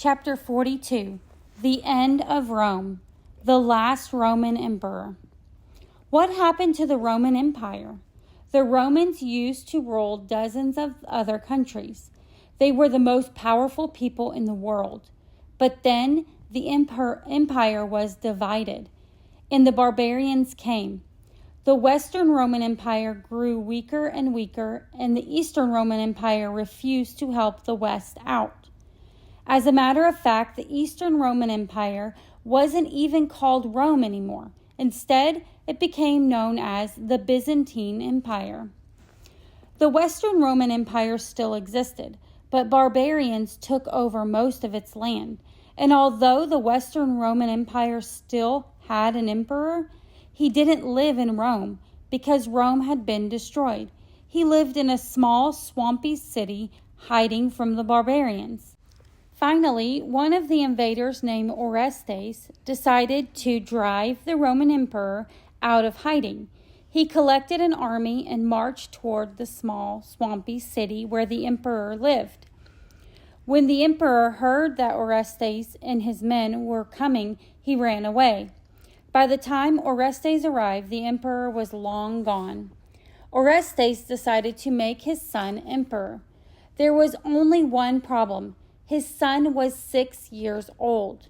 Chapter 42, The End of Rome, the Last Roman Emperor. What happened to the Roman Empire? The Romans used to rule dozens of other countries. They were the most powerful people in the world. But then the empire was divided, and the barbarians came. The Western Roman Empire grew weaker and weaker, and the Eastern Roman Empire refused to help the West out. As a matter of fact, the Eastern Roman Empire wasn't even called Rome anymore. Instead, it became known as the Byzantine Empire. The Western Roman Empire still existed, but barbarians took over most of its land. And although the Western Roman Empire still had an emperor, he didn't live in Rome because Rome had been destroyed. He lived in a small, swampy city hiding from the barbarians. Finally, one of the invaders named Orestes decided to drive the Roman emperor out of hiding. He collected an army and marched toward the small, swampy city where the emperor lived. When the emperor heard that Orestes and his men were coming, he ran away. By the time Orestes arrived, the emperor was long gone. Orestes decided to make his son emperor. There was only one problem. His son was 6 years old.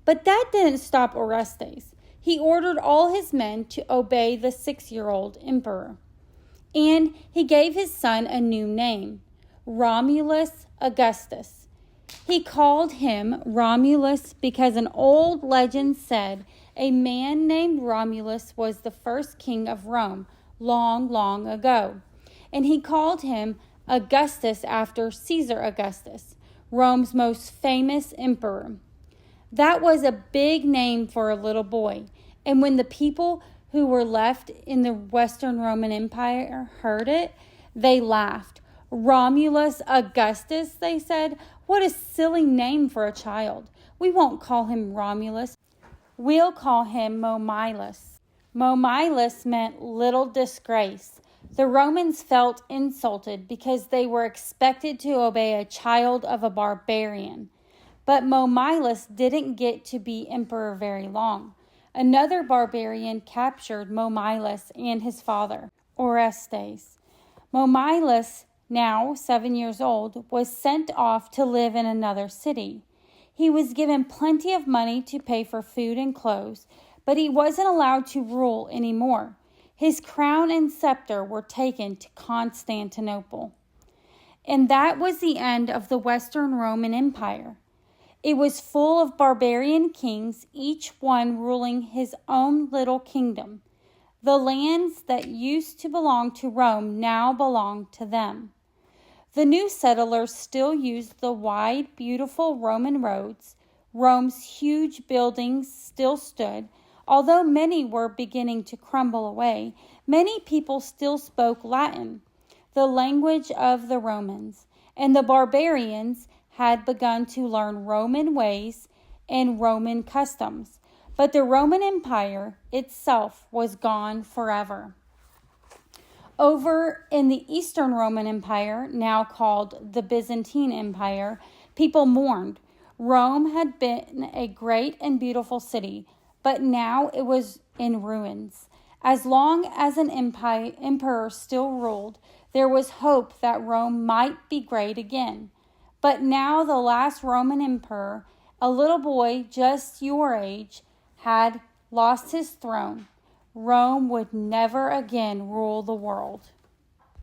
But that didn't stop Orestes. He ordered all his men to obey the 6-year-old emperor. And he gave his son a new name, Romulus Augustus. He called him Romulus because an old legend said a man named Romulus was the first king of Rome long, long ago. And he called him Augustus after Caesar Augustus, Rome's most famous emperor. That was a big name for a little boy. And when the people who were left in the Western Roman Empire heard it, they laughed. Romulus Augustus, they said. What a silly name for a child. We won't call him Romulus. We'll call him Momyllus. Momyllus meant little disgrace. The Romans felt insulted because they were expected to obey a child of a barbarian. But Momyllus didn't get to be emperor very long. Another barbarian captured Momyllus and his father, Orestes. Momyllus, now 7 years old, was sent off to live in another city. He was given plenty of money to pay for food and clothes, but he wasn't allowed to rule anymore. His crown and scepter were taken to Constantinople. And that was the end of the Western Roman Empire. It was full of barbarian kings, each one ruling his own little kingdom. The lands that used to belong to Rome now belonged to them. The new settlers still used the wide, beautiful Roman roads. Rome's huge buildings still stood. Although many were beginning to crumble away, many people still spoke Latin, the language of the Romans, and the barbarians had begun to learn Roman ways and Roman customs. But the Roman Empire itself was gone forever. Over in the Eastern Roman Empire, now called the Byzantine Empire, people mourned. Rome had been a great and beautiful city, but now it was in ruins. As long as an emperor still ruled, there was hope that Rome might be great again. But now the last Roman emperor, a little boy just your age, had lost his throne. Rome would never again rule the world.